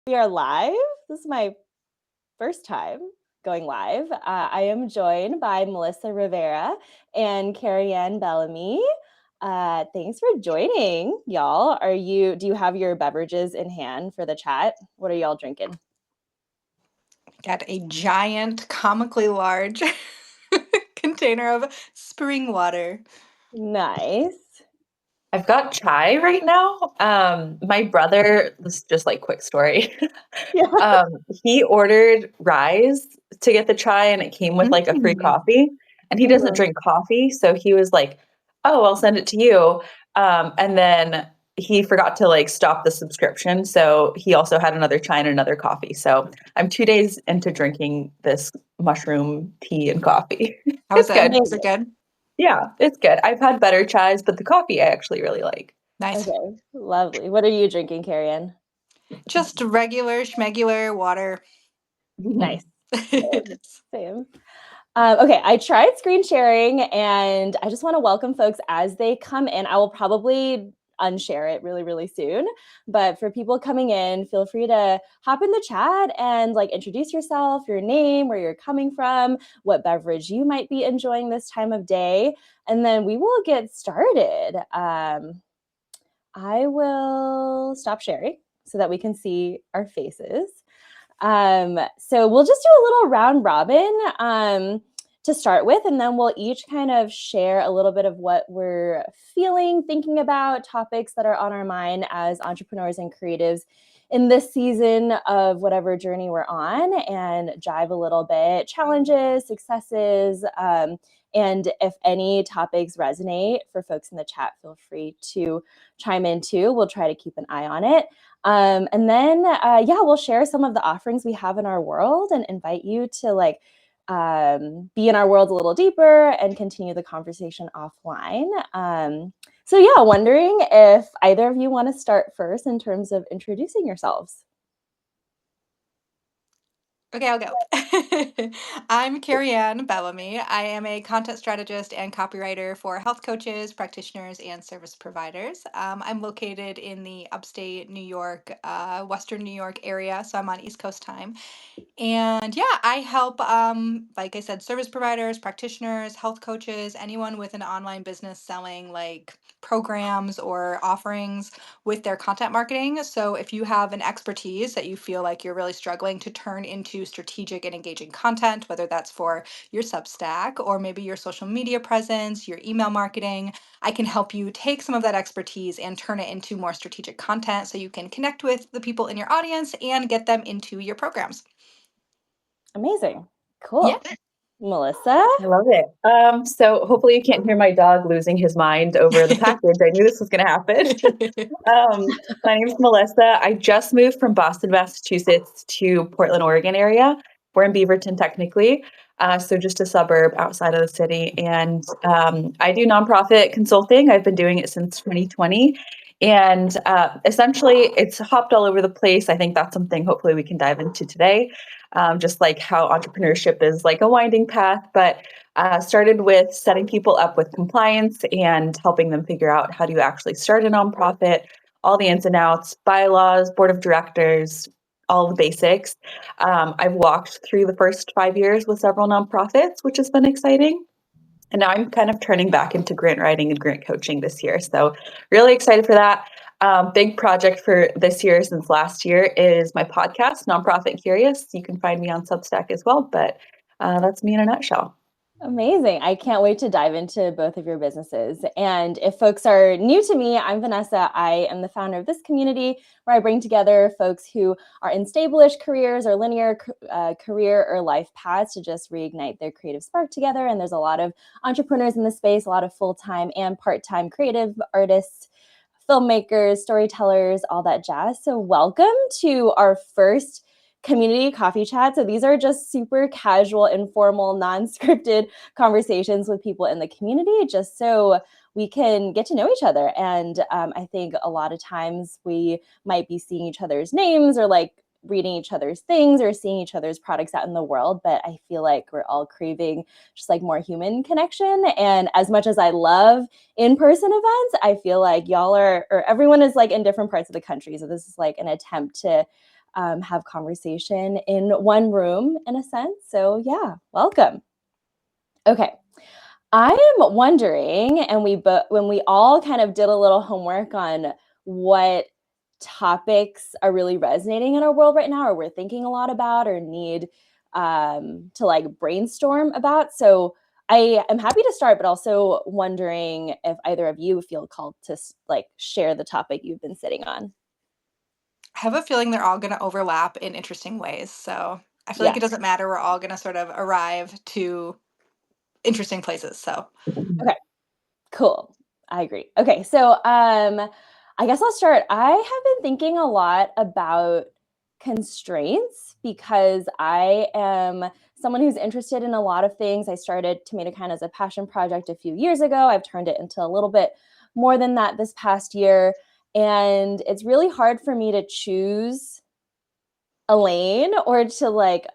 We are live. This is my first time going live. I am joined by Melissa Rivera and Keriann Bellamy. Thanks for joining, y'all. Do you have your beverages in hand for the chat? What are y'all drinking? Got a giant, comically large container of spring water. Nice. I've got chai right now. My brother, this is just like quick story. Yeah. He ordered Rise to get the chai and it came with like a free coffee. And he doesn't drink coffee, so he was like, "Oh, I'll send it to you." And then he forgot to like stop the subscription, so he also had another chai and another coffee. So I'm 2 days into drinking this mushroom tea and coffee. How's It's it? good. Is it good? Yeah, it's good. I've had better chais, but the coffee I actually really like. Nice. Okay, lovely. What are you drinking, Keriann? Just regular, schmegular water. Nice. Same. Okay, I tried screen sharing and I just want to welcome folks as they come in. I will probably unshare it really, really soon. But for people coming in, feel free to hop in the chat and like introduce yourself, your name, where you're coming from, what beverage you might be enjoying this time of day. And then we will get started. I will stop sharing so that we can see our faces. So we'll just do a little round robin to start with, and then we'll each kind of share a little bit of what we're feeling, thinking about, topics that are on our mind as entrepreneurs and creatives in this season of whatever journey we're on, and jive a little bit, challenges, successes, and if any topics resonate for folks in the chat, feel free to chime in too. We'll try to keep an eye on it. And then, we'll share some of the offerings we have in our world and invite you to like be in our world a little deeper and continue the conversation offline. Wondering if either of you want to start first in terms of introducing yourselves. Okay, I'll go. I'm Keriann Bellamy. I am a content strategist and copywriter for health coaches, practitioners, and service providers. I'm located in the upstate New York, Western New York area, so I'm on East Coast time. And yeah, I help, like I said, service providers, practitioners, health coaches, anyone with an online business selling like programs or offerings with their content marketing. So if you have an expertise that you feel like you're really struggling to turn into strategic and engaging content, whether that's for your Substack or maybe your social media presence, your email marketing, I can help you take some of that expertise and turn it into more strategic content so you can connect with the people in your audience and get them into your programs. Amazing. Cool. Yeah. Melissa? I love it. So hopefully you can't hear my dog losing his mind over the package. I knew this was going to happen. My name is Melissa. I just moved from Boston, Massachusetts to Portland, Oregon area. We're in Beaverton technically, so just a suburb outside of the city. And I do nonprofit consulting. I've been doing it since 2020. And essentially, it's hopped all over the place. I think that's something hopefully we can dive into today. Just like how entrepreneurship is like a winding path, but started with setting people up with compliance and helping them figure out how do you actually start a nonprofit, all the ins and outs, bylaws, board of directors, all the basics. I've walked through the first 5 years with several nonprofits, which has been exciting. And now I'm kind of turning back into grant writing and grant coaching this year. So really excited for that. Big project for this year since last year is my podcast, Nonprofit Curious. You can find me on Substack as well, but that's me in a nutshell. Amazing. I can't wait to dive into both of your businesses. And if folks are new to me, I'm Vanessa. I am the founder of this community where I bring together folks who are in stable-ish careers or linear career or life paths to just reignite their creative spark together. And there's a lot of entrepreneurs in the space, a lot of full-time and part-time creative artists, filmmakers, storytellers, all that jazz. So welcome to our first community coffee chat. So these are just super casual, informal, non-scripted conversations with people in the community, just so we can get to know each other. And I think a lot of times we might be seeing each other's names or like reading each other's things or seeing each other's products out in the world, but I feel like we're all craving just like more human connection. And as much as I love in-person events, I feel like y'all are, or everyone is like in different parts of the country. So this is like an attempt to have conversation in one room in a sense. So yeah, welcome. Okay. I am wondering, and when we all kind of did a little homework on what topics are really resonating in our world right now, or we're thinking a lot about, or need to like brainstorm about. So I am happy to start, but also wondering if either of you feel called to like share the topic you've been sitting on. I have a feeling they're all going to overlap in interesting ways. So I feel like Yeah. it doesn't matter. We're all going to sort of arrive to interesting places. So Okay. Cool. I agree. Okay, so I guess I'll start. I have been thinking a lot about constraints because I am someone who's interested in a lot of things. I started Tomato Kind as a passion project a few years ago. I've turned it into a little bit more than that this past year. And it's really hard for me to choose a lane or to like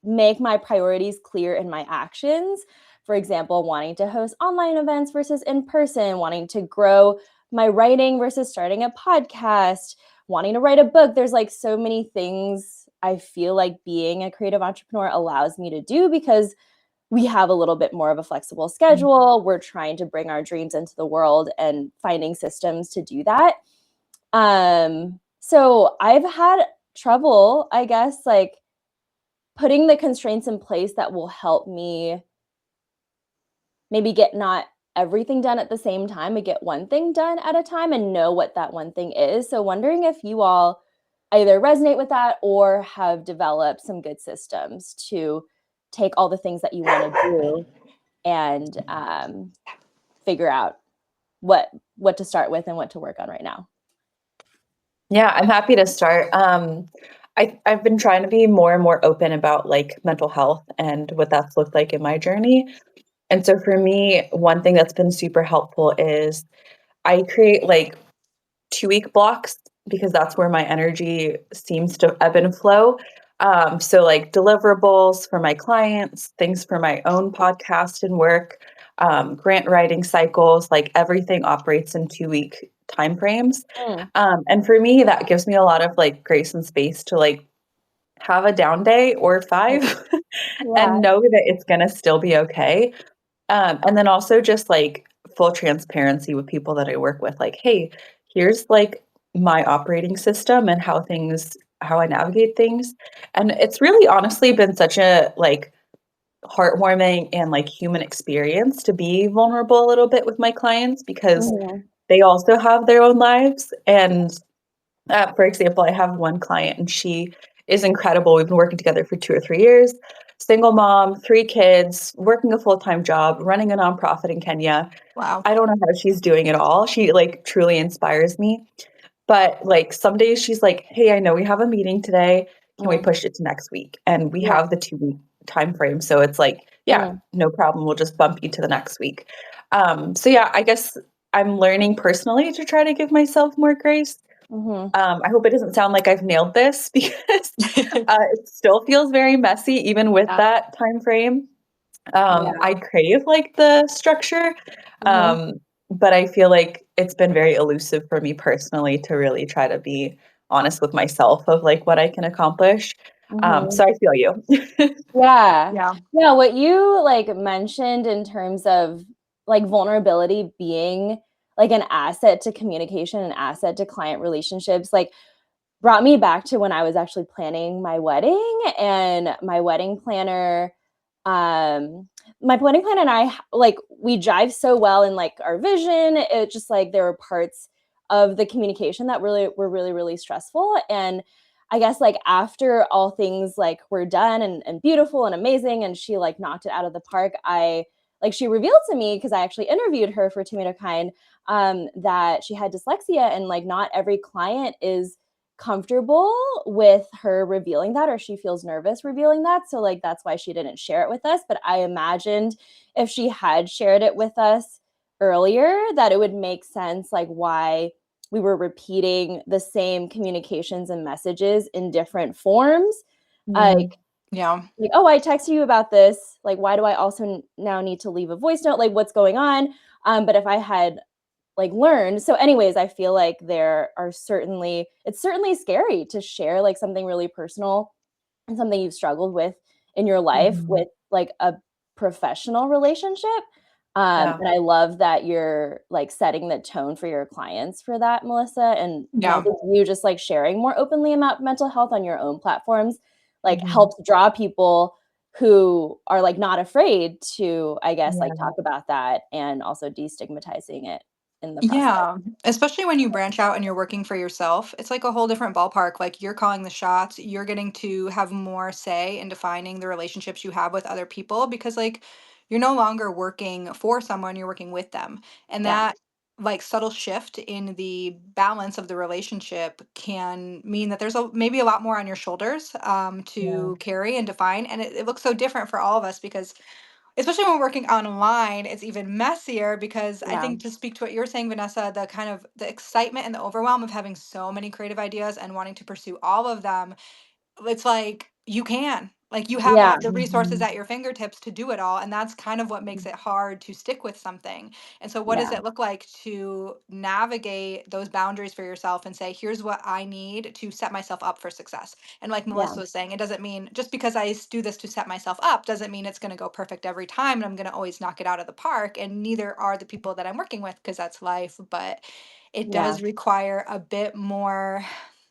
make my priorities clear in my actions. For example, wanting to host online events versus in person, wanting to grow my writing versus starting a podcast, wanting to write a book. There's like so many things I feel like being a creative entrepreneur allows me to do because we have a little bit more of a flexible schedule. We're trying to bring our dreams into the world and finding systems to do that. So I've had trouble, I guess, like putting the constraints in place that will help me maybe get not everything done at the same time, but get one thing done at a time and know what that one thing is. So wondering if you all either resonate with that or have developed some good systems to take all the things that you want to do and figure out what to start with and what to work on right now. Yeah, I'm happy to start. I've been trying to be more and more open about like mental health and what that's looked like in my journey. And so for me, one thing that's been super helpful is I create like 2-week blocks because that's where my energy seems to ebb and flow. So like deliverables for my clients, things for my own podcast and work, grant writing cycles, like everything operates in 2-week timeframes. And for me, that gives me a lot of like grace and space to like have a down day or 5 Yeah. and know that it's going to still be okay. And then also just like full transparency with people that I work with, like, hey, here's like my operating system and how I navigate things. And it's really honestly been such a like heartwarming and like human experience to be vulnerable a little bit with my clients because Mhm. they also have their own lives. And for example, I have one client and she is incredible. We've been working together for 2 or 3 years. Single mom, 3 kids, working a full-time job, running a nonprofit in Kenya. wow. I don't know how she's doing it all. She like truly inspires me. But like some days she's like, "Hey, I know we have a meeting today. Can we Mm. push it to next week?" And we Yeah. have the 2-week time frame. So it's like, yeah, no problem. We'll just bump you to the next week. So yeah, I guess I'm learning personally to try to give myself more grace. Mm-hmm. I hope it doesn't sound like I've nailed this because it still feels very messy, even with Yeah. that time frame. Yeah. I crave like the structure, Mm-hmm. but I feel like it's been very elusive for me personally to really try to be honest with myself of like what I can accomplish. Mm-hmm. So I feel you. Yeah. Yeah. Yeah, what you like mentioned in terms of like vulnerability being like an asset to communication, an asset to client relationships, like brought me back to when I was actually planning my wedding and my wedding planner and I like we jive so well in like our vision. It just like there were parts of the communication that really were really stressful. And I guess like after all things like were done and beautiful and amazing and she like knocked it out of the park, she revealed to me, because I actually interviewed her for Tomato Kind, that she had dyslexia, and like not every client is comfortable with her revealing that, or she feels nervous revealing that. So like that's why she didn't share it with us. But I imagined if she had shared it with us earlier, that it would make sense like why we were repeating the same communications and messages in different forms. Yeah. Like, oh, I texted you about this. Like, why do I also now need to leave a voice note? Like, what's going on? But if I had like learned. So anyways, I feel like it's certainly scary to share like something really personal and something you've struggled with in your life with like a professional relationship. And I love that you're like setting the tone for your clients for that, Melissa. And I think you just like sharing more openly about mental health on your own platforms, like helps draw people who are like not afraid to, I guess, like talk about that, and also destigmatizing it in the process. Yeah, especially when you branch out and you're working for yourself, it's like a whole different ballpark. Like you're calling the shots, you're getting to have more say in defining the relationships you have with other people because like you're no longer working for someone, you're working with them. And Yeah. that like subtle shift in the balance of the relationship can mean that there's maybe a lot more on your shoulders to carry and define. And it looks so different for all of us because especially when we're working online, it's even messier because I Yeah. think to speak to what you're saying, Vanessa, the kind of the excitement and the overwhelm of having so many creative ideas and wanting to pursue all of them, it's like you can. Like you have Yeah. all the resources at your fingertips to do it all. And that's kind of what makes it hard to stick with something. And so, what does Yeah. it look like to navigate those boundaries for yourself and say, here's what I need to set myself up for success? And like Yeah. Melissa was saying, it doesn't mean just because do this to set myself up doesn't mean it's going to go perfect every time and I'm going to always knock it out of the park. And neither are the people that I'm working with because that's life. But it Yeah. does require a bit more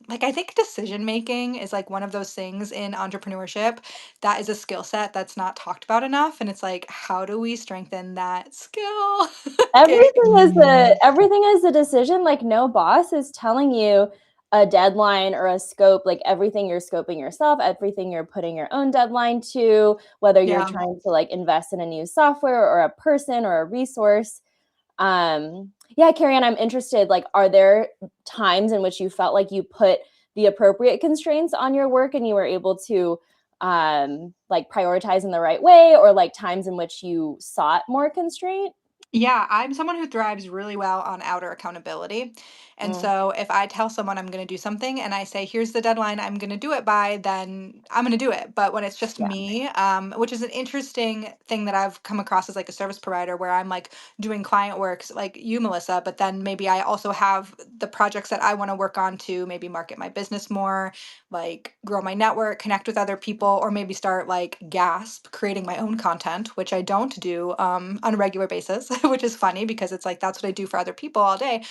like I think decision making is like one of those things in entrepreneurship that is a skill set that's not talked about enough. And it's like, how do we strengthen that skill? Okay. Everything is a decision. Like no boss is telling you a deadline or a scope. Like everything you're scoping yourself, everything you're putting your own deadline to, whether you're Yeah. trying to like invest in a new software or a person or a resource. Yeah, Keriann, I'm interested. Like, are there times in which you felt like you put the appropriate constraints on your work and you were able to like prioritize in the right way, or like times in which you sought more constraint? Yeah, I'm someone who thrives really well on outer accountability. And Mm, so if I tell someone I'm going to do something and I say, here's the deadline I'm going to do it by, then I'm going to do it. But when it's just yeah. me, which is an interesting thing that I've come across as like a service provider where I'm like doing client works like you, Melissa, but then maybe I also have the projects that I want to work on to maybe market my business more, like grow my network, connect with other people, or maybe start like gasp creating my own content, which I don't do on a regular basis, which is funny because it's like that's what I do for other people all day.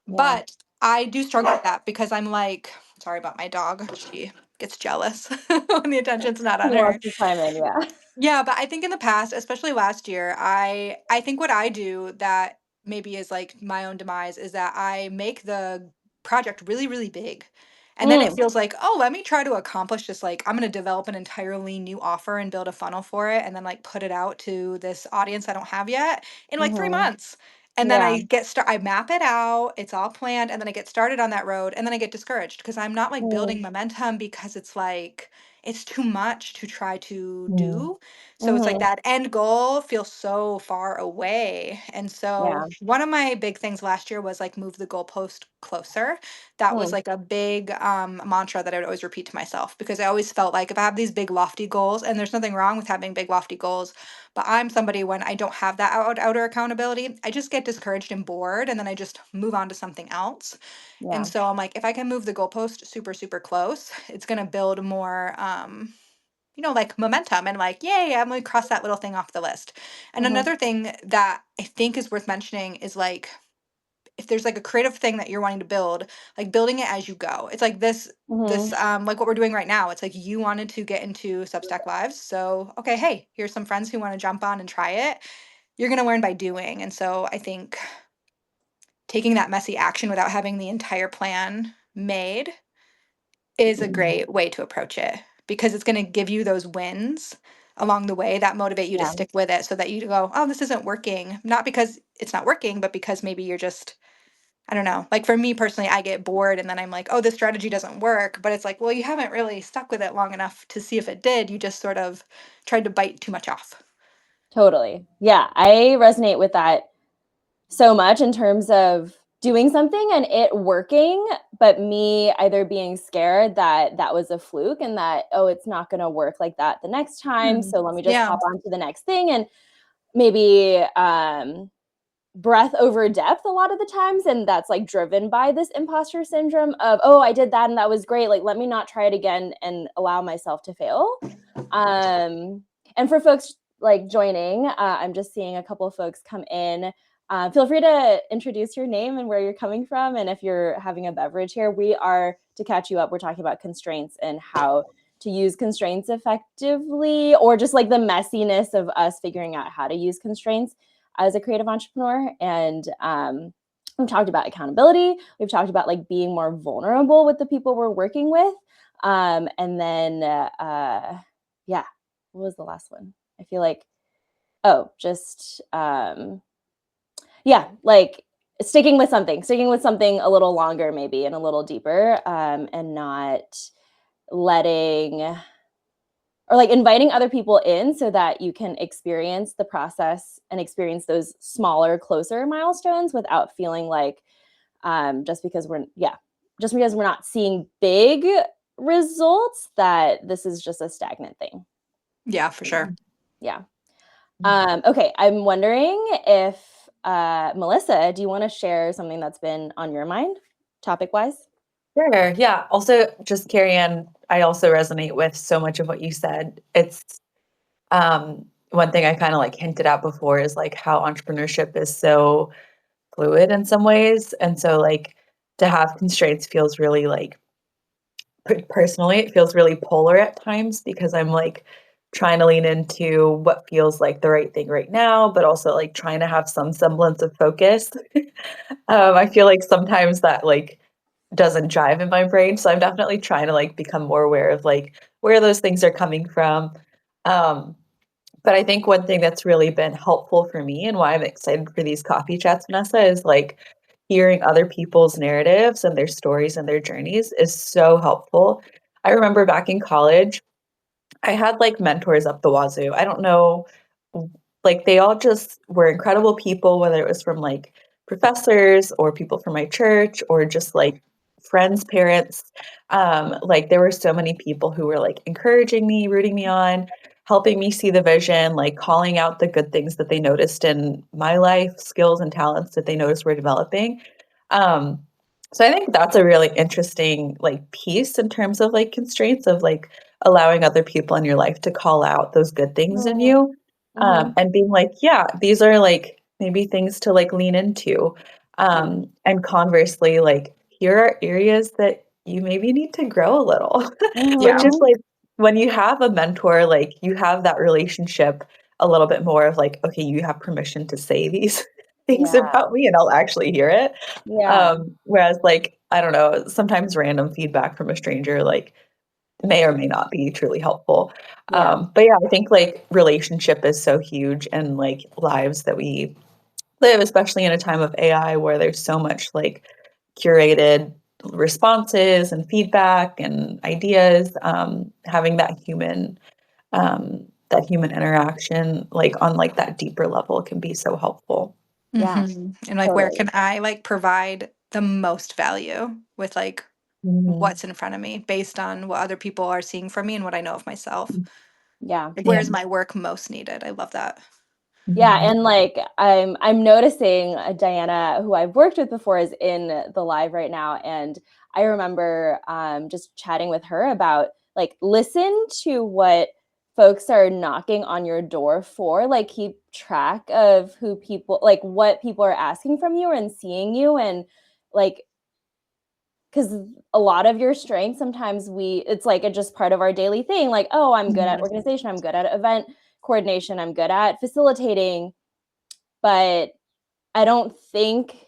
Yeah. But I do struggle with that because I'm like, sorry about my dog. She gets jealous when the attention's not He on her. wants to chime in. Yeah. Yeah, but I think in the past, especially last year, I think what I do that maybe is like my own demise is that I make the project really, really big. And then it Mm, feels like, oh, let me try to accomplish this. Like, I'm going to develop an entirely new offer and build a funnel for it and then like put it out to this audience I don't have yet in like three mm-hmm. months. And then Yeah. I map it out, it's all planned, and then I get started on that road and then I get discouraged because I'm not like Mm, building momentum because it's like it's too much to try to Mm. do. So it's like mm-hmm. that end goal feels so far away. And so Yeah. one of my big things last year was like move the goalpost closer. That was Mm, like a big mantra that I would always repeat to myself because I always felt like if I have these big lofty goals, and there's nothing wrong with having big lofty goals, but I'm somebody when I don't have that outer accountability, I just get discouraged and bored and then I just move on to something else. And yeah. so I'm like, if I can move the goalpost super, super close, it's going to build more, like momentum and like, yay, I'm going to cross that little thing off the list. And Mm-hmm. another thing that I think is worth mentioning is like, if there's like a creative thing that you're wanting to build, like building it as you go. It's like Mm-hmm. like what we're doing right now. It's like you wanted to get into Substack Lives. So, okay, hey, here's some friends who want to jump on and try it. You're going to learn by doing. And so I think taking that messy action without having the entire plan made is a great way to approach it because it's going to give you those wins along the way that motivate you to Yeah. stick with it so that you go, oh, this isn't working. Not because it's not working, but because maybe you're just, I don't know. Like for me personally, I get bored and then I'm like, oh, this strategy doesn't work. But it's like, well, you haven't really stuck with it long enough to see if it did. You just sort of tried to bite too much off. Totally. Yeah. I resonate with that so much in terms of doing something and it working, but me either being scared that that was a fluke and that, oh, it's not going to work like that the next time. Hmm. So let me just Yeah. hop on to the next thing and maybe breadth over depth a lot of the times, and that's like driven by this imposter syndrome of, oh, I did that and that was great, like let me not try it again and allow myself to fail. And for folks like joining, I'm just seeing a couple of folks come in. Feel free to introduce your name and where you're coming from, and if you're having a beverage here. We are, to catch you up, we're talking about constraints and how to use constraints effectively, or just like the messiness of us figuring out how to use constraints as a creative entrepreneur. And we've talked about accountability. We've talked about like being more vulnerable with the people we're working with. And then, yeah, what was the last one? I feel like, just, yeah, like sticking with something a little longer maybe and a little deeper, and not letting, or like inviting other people in so that you can experience the process and experience those smaller, closer milestones without feeling like, just because we're not seeing big results, that this is just a stagnant thing. Yeah, for sure. Yeah. Okay, I'm wondering if, Melissa, do you want to share something that's been on your mind, topic-wise? Sure. Yeah. Also, just Keriann, I also resonate with so much of what you said. It's one thing I kind of like hinted at before is like how entrepreneurship is so fluid in some ways. And so like to have constraints feels really like personally, it feels really polar at times because I'm like trying to lean into what feels like the right thing right now, but also like trying to have some semblance of focus. I feel like sometimes that like doesn't jive in my brain. So I'm definitely trying to like become more aware of like where those things are coming from. Um, but I think one thing that's really been helpful for me and why I'm excited for these coffee chats, Vanessa, is like hearing other people's narratives and their stories and their journeys is so helpful. I remember back in college, I had like mentors up the wazoo. I don't know, like they all just were incredible people, whether it was from like professors or people from my church or just like friends, parents. Like there were so many people who were like encouraging me, rooting me on, helping me see the vision, like calling out the good things that they noticed in my life, skills and talents that they noticed were developing. Um, so I think that's a really interesting like piece in terms of like constraints of like allowing other people in your life to call out those good things in you, Mm-hmm. and being like, yeah, these are like maybe things to like lean into. And conversely, like here are areas that you maybe need to grow a little, which Yeah. is like when you have a mentor, like you have that relationship a little bit more of like, okay, you have permission to say these things Yeah. about me and I'll actually hear it. Yeah. Whereas like, I don't know, sometimes random feedback from a stranger, like may or may not be truly helpful. Yeah. But yeah, I think like relationship is so huge in like lives that we live, especially in a time of AI where there's so much like curated responses and feedback and ideas. Having that human interaction, like on like that deeper level, can be so helpful. Yeah. And like, where Totally. can I like provide the most value with like Mhm. what's in front of me based on what other people are seeing from me and what I know of myself? Yeah. Like, Yeah. where's my work most needed? I love that. Yeah, Mhm. and like I'm noticing, Diana, who I've worked with before, is in the live right now, and I remember just chatting with her about like listen to what folks are knocking on your door for, like keep track of who people, like what people are asking from you and seeing you, and like, because a lot of your strengths, sometimes it's like a just part of our daily thing, like, oh, I'm good at Mhm. organization, I'm good at event coordination, I'm good at facilitating, but I don't think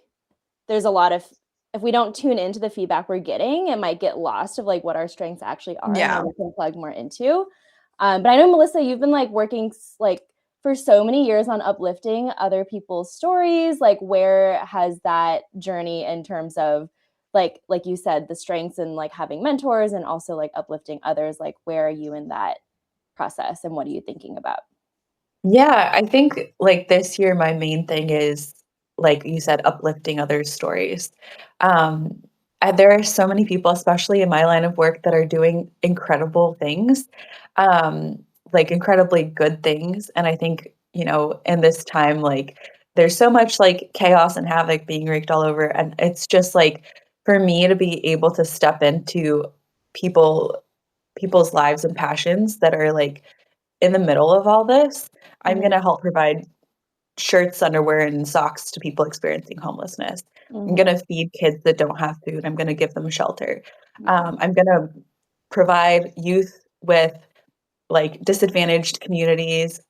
there's a lot of, if we don't tune into the feedback we're getting, it might get lost of like what our strengths actually are and Yeah. what we can plug more into. But I know, Melissa, you've been like working like for so many years on uplifting other people's stories. Like, where has that journey in terms of like you said, the strengths and like having mentors and also like uplifting others, like where are you in that process and what are you thinking about? Yeah, I think like this year, my main thing is, like you said, uplifting others' stories. Um, there are so many people, especially in my line of work, that are doing incredible things, like incredibly good things. And I think, in this time, like there's so much like chaos and havoc being wreaked all over. And it's just like for me to be able to step into people's lives and passions that are like in the middle of all this, I'm Mhm. going to help provide shirts, underwear, and socks to people experiencing homelessness. I'm going Mhm. to feed kids that don't have food. I'm going to give them shelter. Yeah. I'm going to provide youth with like disadvantaged communities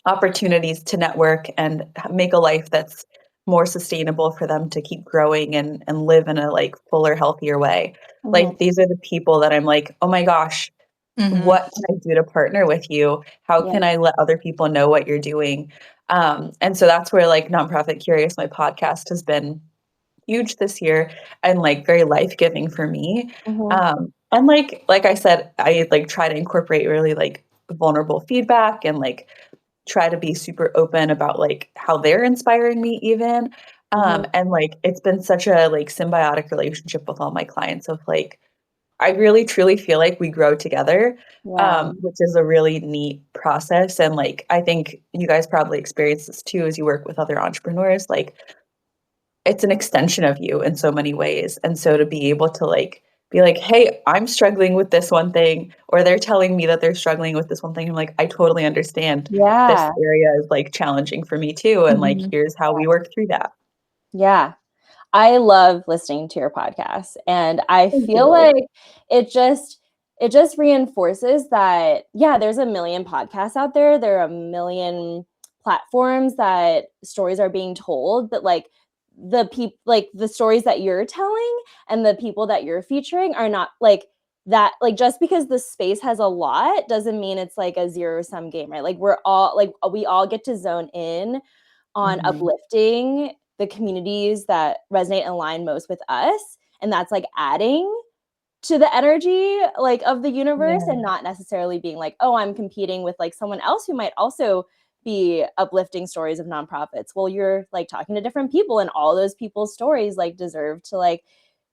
opportunities to network and make a life that's more sustainable for them to keep growing and live in a like fuller, healthier way. Mhm. Like these are the people that I'm like, oh my gosh, Mm-hmm. what can I do to partner with you? How Yeah. can I let other people know what you're doing? And so that's where like Nonprofit Curious, my podcast, has been huge this year and like very life-giving for me. Mhm. And like I said, I like try to incorporate really like vulnerable feedback and like try to be super open about like how they're inspiring me even. Mhm. And like it's been such a like symbiotic relationship with all my clients of like I really truly feel like we grow together, Yeah. which is a really neat process. And like I think you guys probably experience this too as you work with other entrepreneurs. Like it's an extension of you in so many ways. And so to be able to like be like, hey, I'm struggling with this one thing, or they're telling me that they're struggling with this one thing. I'm like, I totally understand this Yeah. area is like challenging for me too. And like, Mm-hmm. here's how we work through that. Yeah. I love listening to your podcast, and I Thank feel you. like it just it just reinforces that yeah, there's a million podcasts out there. There are a million platforms that stories are being told, but like the stories that you're telling and the people that you're featuring are not like that. Like just because the space has a lot doesn't mean it's like a zero sum game, right? Like we all get to zone in on Mhm. uplifting the communities that resonate and align most with us, and that's like adding to the energy like of the universe Yeah. and not necessarily being like, oh, I'm competing with like someone else who might also be uplifting stories of nonprofits. Well, you're like talking to different people, and all those people's stories like deserve to like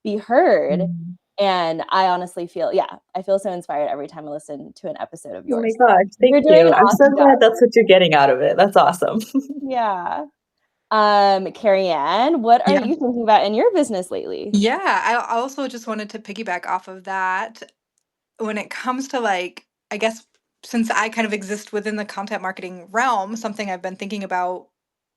be heard. Mhm. And I honestly feel, yeah, I feel so inspired every time I listen to an episode of Oh my yours. gosh, You're thank doing you. an I'm so awesome job. glad that's what you're getting out of it. That's awesome. Yeah. Keriann, what are Yeah. you thinking about in your business lately? Yeah. I also just wanted to piggyback off of that. When it comes to like, I guess since I kind of exist within the content marketing realm, something I've been thinking about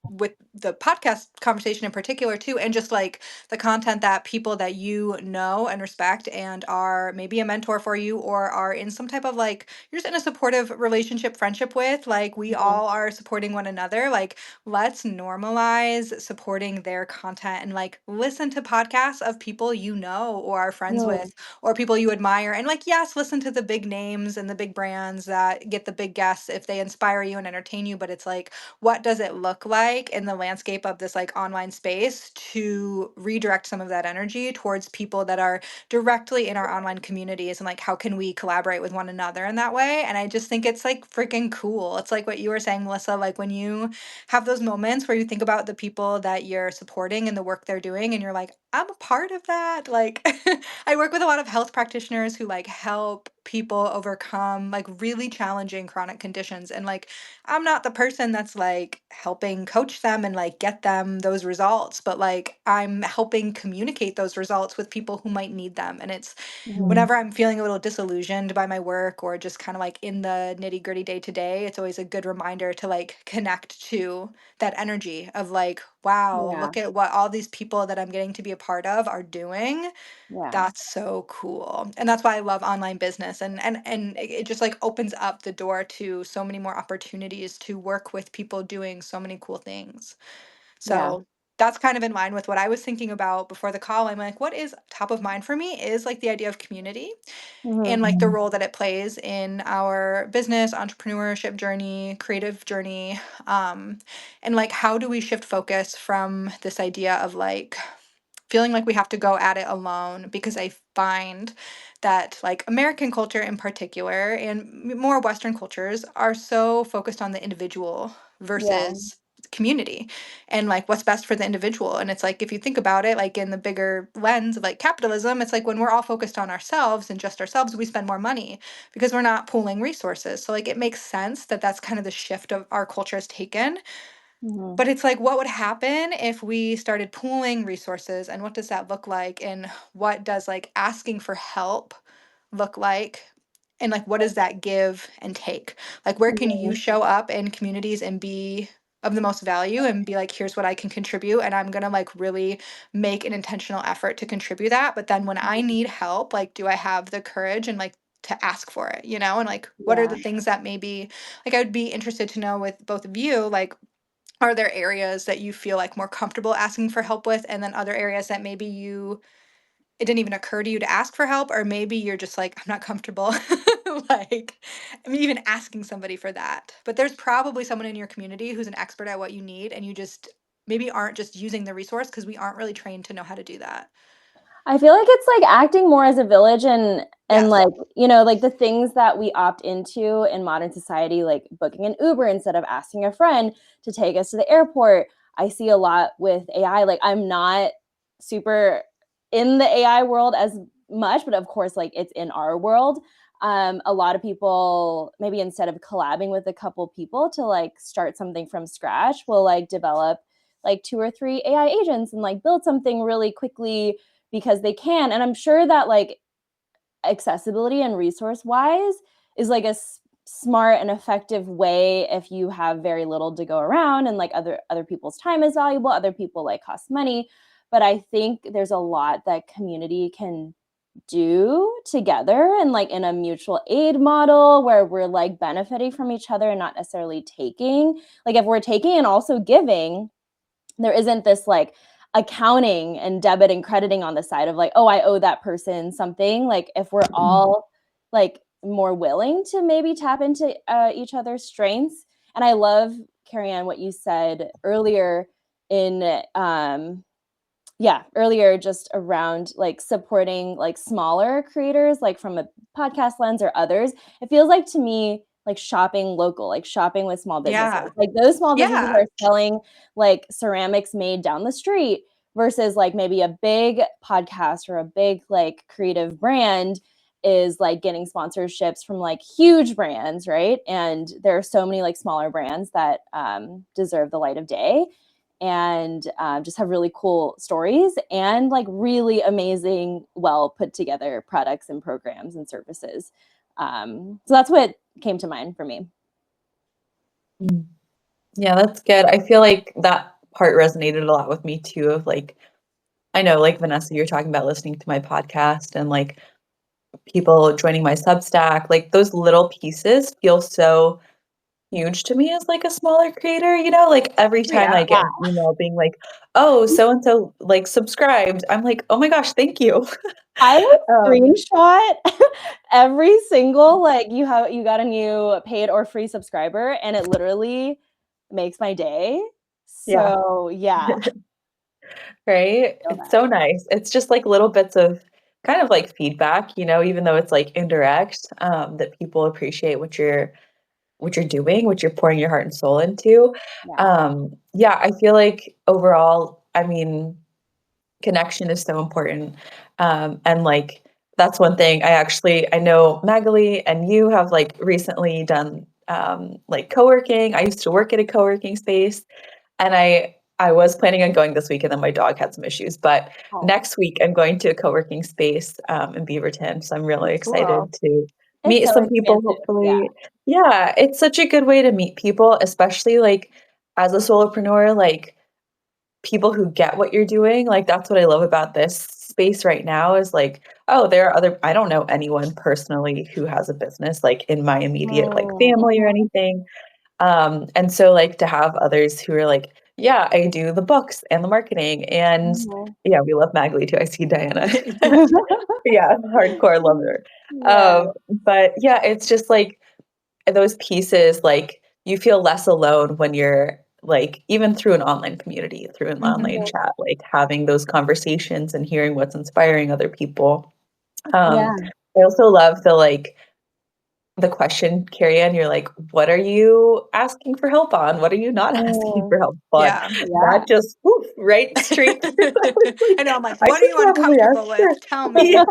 with the podcast conversation in particular too, and just like the content that people that you know and respect and are maybe a mentor for you or are in some type of like you're just in a supportive relationship friendship with, like we Mhm. all are supporting one another, like let's normalize supporting their content and like listen to podcasts of people you know or are friends Mm, with or people you admire, and like yes, listen to the big names and the big brands that get the big guests if they inspire you and entertain you, but it's like what does it look like in the landscape of this like online space to redirect some of that energy towards people that are directly in our online communities, and like how can we collaborate with one another in that way? And I just think it's like freaking cool. It's like what you were saying, Melissa, like when you have those moments where you think about the people that you're supporting and the work they're doing and you're like, I'm a part of that. Like I work with a lot of health practitioners who like help people overcome like really challenging chronic conditions, and like I'm not the person that's like helping coach them and like get them those results, but like I'm helping communicate those results with people who might need them. And it's mhm. whenever I'm feeling a little disillusioned by my work or just kind of like in the nitty gritty day to day, it's always a good reminder to like connect to that energy of like, wow, Yeah, look at what all these people that I'm getting to be a part of are doing. yeah, That's so cool. And that's why I love online business, and it just like opens up the door to so many more opportunities to work with people doing so many cool things. yeah. So that's kind of in line with what I was thinking about before the call. I'm like, what is top of mind for me is like the idea of community Mhm. and like the role that it plays in our business, entrepreneurship journey, creative journey. Um, and like how do we shift focus from this idea of like feeling like we have to go at it alone, because I find that like American culture in particular and more Western cultures are so focused on the individual Yeah, versus community and like what's best for the individual. And it's like if you think about it like in the bigger lens of like capitalism, it's like when we're all focused on ourselves and just ourselves, we spend more money because we're not pooling resources. So like it makes sense that that's kind of the shift of our culture has taken. Mhm. But it's like, what would happen if we started pooling resources, and what does that look like? And what does like asking for help look like? And like, what does that give and take? Like, where can you Mhm. show up in communities and be of the most value and be like, here's what I can contribute. And I'm going to like really make an intentional effort to contribute that. But then when I need help, like, do I have the courage and like to ask for it, you know? And like, what are Yeah. the things that maybe like I would be interested to know with both of you, like, are there areas that you feel like more comfortable asking for help with, and then other areas that maybe you it didn't even occur to you to ask for help, or maybe you're just like, I'm not comfortable like I mean, even asking somebody for that. But there's probably someone in your community who's an expert at what you need, and you just maybe aren't just using the resource because we aren't really trained to know how to do that. I feel like it's like acting more as a village, and Yes. like, you know, like the things that we opt into in modern society, like booking an Uber instead of asking a friend to take us to the airport. I see a lot with AI. Like, I'm not super in the AI world as much, but of course, like, it's in our world. A lot of people, maybe instead of collabing with a couple people to like start something from scratch, will like develop like 2 or 3 AI agents and like build something really quickly because they can. And I'm sure that like accessibility and resource wise is like a smart and effective way if you have very little to go around, and like other people's time is valuable, other people like cost money. But I think there's a lot that community can do together, and like in a mutual aid model where we're like benefiting from each other and not necessarily taking. Like, if we're taking and also giving, there isn't this like accounting and debit and crediting on the side of like, oh, I owe that person something. Like, if we're all like more willing to maybe tap into each other's strengths. And I love, Keriann, what you said earlier in earlier, just around like supporting like smaller creators, like from a podcast lens or others. It feels like to me like shopping local, like shopping with small businesses, Yeah. like those small businesses Yeah. are selling like ceramics made down the street versus like maybe a big podcast or a big like creative brand is like getting sponsorships from like huge brands, right? And there are so many like smaller brands that deserve the light of day, and just have really cool stories and like really amazing, well put together products and programs and services. So that's what came to mind for me. Mm. Yeah, that's good. I feel like that part resonated a lot with me too, of like, I know, like Vanessa, you're talking about listening to my podcast and like people joining my Substack, like those little pieces feel so huge to me as like a smaller creator, you know, like every time Yeah. I get an email being like, oh, so and so like subscribed, I'm like, oh my gosh, thank you. I would Um, screenshot every single like you got a new paid or free subscriber, and it literally makes my day. yeah, So yeah, right. I feel It's that. so nice. It's just like little bits of kind of like feedback, you know, even though it's like indirect, that people appreciate what you're doing, what you're pouring your heart and soul into. Yeah. Yeah, I feel like overall, I mean, connection is so important. And like that's one thing I know Magali and you have like recently done like co-working. I used to work at a co-working space, and I was planning on going this week, and then my dog had some issues. But Oh, next week I'm going to a co-working space in Beaverton, so I'm really Cool. excited to it's meet so some people. expansive. Yeah. Hopefully, yeah, it's such a good way to meet people, especially like as a solopreneur, like people who get what you're doing. Like that's what I love about this space right now is like, oh, there are other I don't know anyone personally who has a business like in my immediate like family or Mm-hmm. anything. And so like to have others who are like, yeah, I do the books and the marketing and Mm-hmm. yeah, we love Magali too. I see Diana. Yeah, hardcore love her. Yeah. But yeah, it's just like those pieces, like you feel less alone when you're like even through an online community, through an online Hmm. chat, like having those conversations and hearing what's inspiring other people. Yeah. I also love the like the question, Keriann, you're like, what are you asking for help on? What are you not asking Mm, for help on? Yeah. yeah. That just woof, right straight through. I was I like, know. I'm like, I what are should you probably ask uncomfortable her. with? Tell Yeah. me.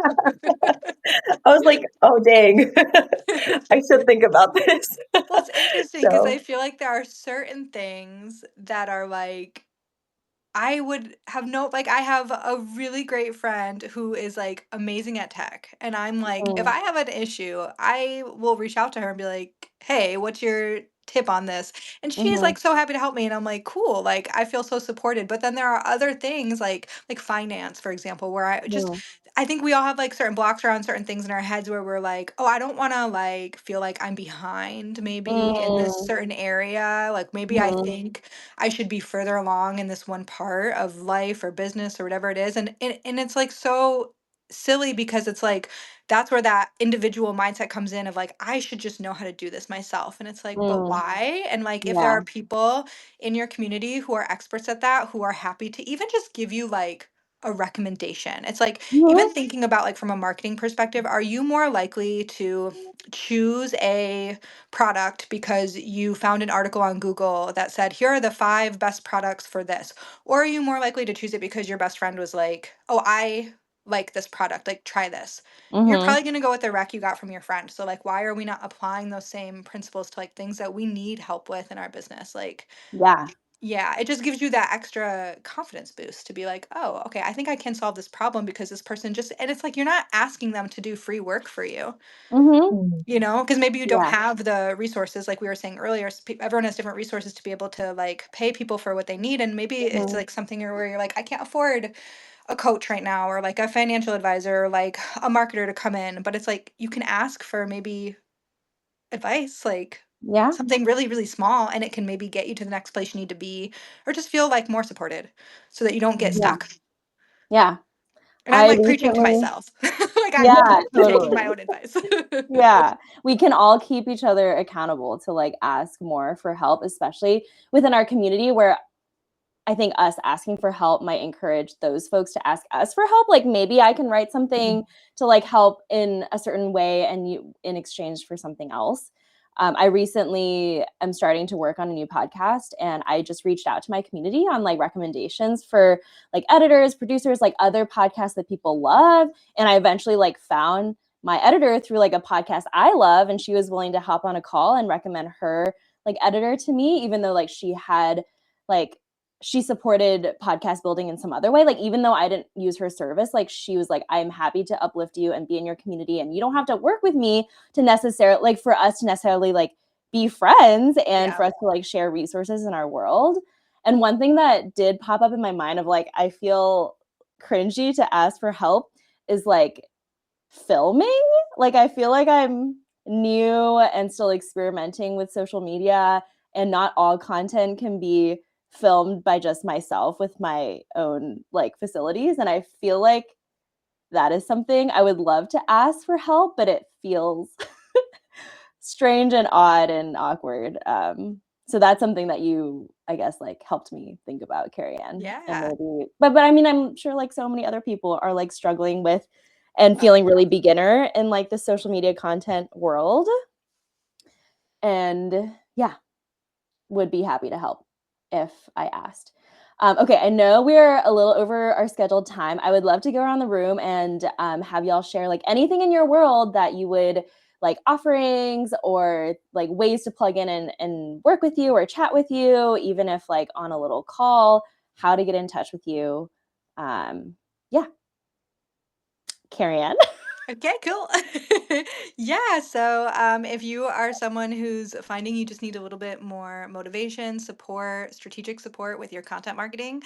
I was like, oh dang. I should think about this. Well, it's interesting because I So feel like there are certain things that are like I would have no like I have a really great friend who is like amazing at tech. And I'm like, if Mm, I have an issue, I will reach out to her and be like, "Hey, what's your tip on this?" And she's mhm, like so happy to help me and I'm like, "Cool." Like I feel so supported. But then there are other things like finance, for example, where mhm, I think we all have like certain blocks around certain things in our heads where we're like, "Oh, I don't want to like feel like I'm behind maybe in this mm, certain area. Like maybe I mhm, think I should be further along in this one part of life or business or whatever it is." And it's like so silly because it's like that's where that individual mindset comes in of like I should just know how to do this myself. And it's like, but mm, why? And like if there yeah. are people in your community who are experts at that, who are happy to even just give you like a recommendation. It's like even Mhm, thinking about like from a marketing perspective, are you more likely to choose a product because you found an article on Google that said, here are the 5 best products for this? Or are you more likely to choose it because your best friend was like, oh, I like this product, like try this? You're mhm, probably going to go with the rec you got from your friend. So, like, why are we not applying those same principles to like things that we need help with in our business? Like, yeah. yeah, it just gives you that extra confidence boost to be like, oh, okay, I think I can solve this problem because this person just, and it's like you're not asking them to do free work for you. Mhm, mm, You know, because maybe you don't yeah. have the resources, like we were saying earlier. Everyone has different resources to be able to like pay people for what they need, and maybe it's Mhm, like something where you're like, I can't afford a coach right now, or like a financial advisor, or like a marketer to come in. But it's like you can ask for maybe advice, like yeah. something really, really small, and it can maybe get you to the next place you need to be, or just feel like more supported, so that you don't get mm, Yeah. stuck. Yeah. And I'm I like preaching to recently myself, like I'm Yeah, taking totally. my own advice. Yeah, we can all keep each other accountable to, like, ask more for help, especially within our community where I think us asking for help might encourage those folks to ask us for help. Like maybe I can write mm, something to like help in a certain way and you in exchange for something else. I recently am starting to work on a new podcast and I just reached out to my community on like recommendations for like editors, producers, like other podcasts that people love. And I eventually like found my editor through like a podcast I love and she was willing to hop on a call and recommend her like editor to me, even though like like she supported podcast building in some other way. Like, even though I didn't use her service, like, she was like, I'm happy to uplift you and be in your community. And you don't have to work with me to necessarily, like, for us to necessarily, like, be friends and Yeah. for us to, like, share resources in our world. And one thing that did pop up in my mind of, like, I feel cringy to ask for help is, like, filming. Like, I feel like I'm new and still experimenting with social media, and not all content can be filmed by just myself with my own like facilities. And I feel like that is something I would love to ask for help, but it feels strange and odd and awkward. So that's something that you, I guess, like helped me think about, Carrie Ann. And Yeah. maybe, but I mean, I'm sure like so many other people are like struggling with and Oh, feeling really beginner in like the social media content world. And yeah, would be happy to help if I asked. Okay, I know we're a little over our scheduled time. I would love to go around the room and have y'all share like anything in your world that you would like offerings or like ways to plug in and work with you or chat with you, even if like on a little call, how to get in touch with you. Yeah, Carrie Ann. okay, cool. Yeah, so if you are someone who's finding you just need a little bit more motivation, support, strategic support with your content marketing,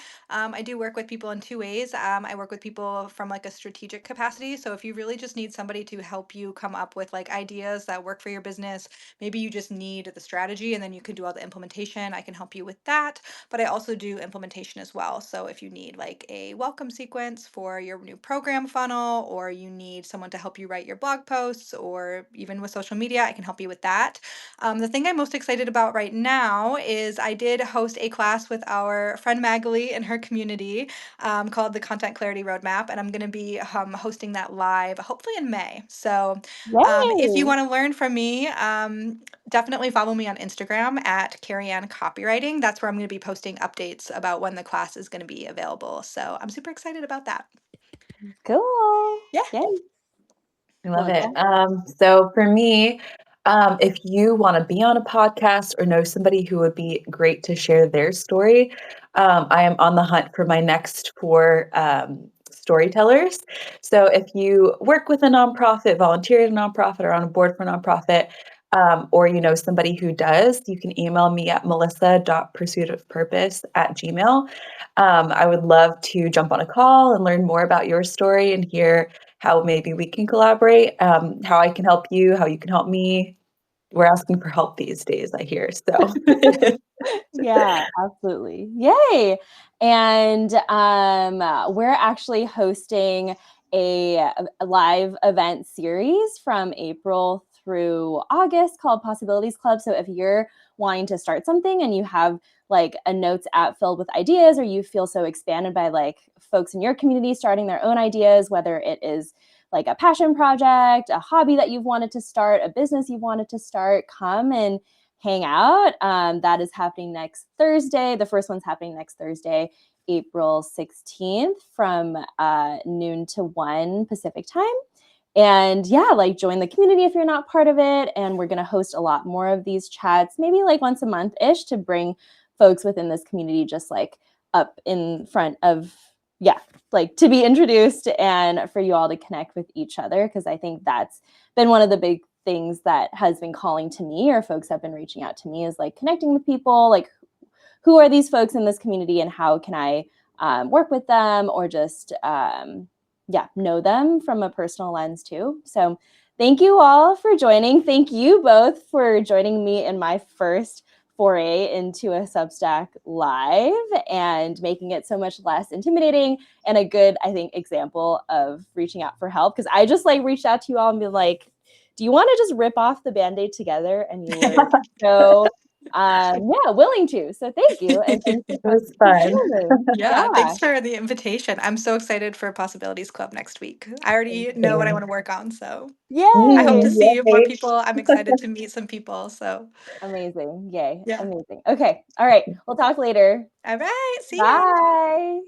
I do work with people in 2 ways. I work with people from like a strategic capacity. So if you really just need somebody to help you come up with like ideas that work for your business, maybe you just need the strategy and then you can do all the implementation. I can help you with that. But I also do implementation as well. So if you need like a welcome sequence for your new program funnel, or you need someone someone to help you write your blog posts, or even with social media, I can help you with that. The thing I'm most excited about right now is I did host a class with our friend Magali and her community called the Content Clarity Roadmap, and I'm going to be hosting that live hopefully in May. So if you Yay! want to learn from me, definitely follow me on Instagram at Keriann Copywriting. That's where I'm going to be posting updates about when the class is going to be available. So I'm super excited about that. Cool. Yeah. Yay. I love Melissa? it. So for me, if you want to be on a podcast or know somebody who would be great to share their story, I am on the hunt for my next 4 storytellers. So if you work with a nonprofit, volunteer at a nonprofit, or on a board for a nonprofit, or you know somebody who does, you can email me at melissa.pursuitofpurpose@gmail. I would love to jump on a call and learn more about your story and hear how maybe we can collaborate, how I can help you, how you can help me. We're asking for help these days, I hear. So Yeah, absolutely. Yay. And we're actually hosting a live event series from April through August called Possibilities Club. So if you're wanting to start something and you have like a notes app filled with ideas, or you feel so expanded by like folks in your community starting their own ideas, whether it is like a passion project, a hobby that you've wanted to start, a business you've wanted to start, come and hang out. That is happening next Thursday. The first one's happening next Thursday, April 16th from noon to 1 Pacific time. And yeah, like join the community if you're not part of it. And we're going to host a lot more of these chats, maybe like once a month-ish, to bring folks within this community just like up in front of, yeah, like to be introduced and for you all to connect with each other. Because I think that's been one of the big things that has been calling to me, or folks have been reaching out to me, is like connecting with people, like who are these folks in this community and how can I work with them, or just know them from a personal lens too. So thank you all for joining. Thank you both for joining me in my first foray into a Substack live and making it so much less intimidating, and a good, I think, example of reaching out for help. Because I just like reached out to you all and be like, do you want to just rip off the Band-Aid together? And you were so willing to. So thank you. And thank you it was for fun. joining. Yeah, Yeah. thanks for the invitation. I'm so excited for Possibilities Club next week. I already know what I want to work on, so I hope to Yay. see more Yay. people. I'm excited to meet some people. So Amazing. Yay. yeah. Amazing. Okay. All right. We'll talk later. All right. See ya. Bye.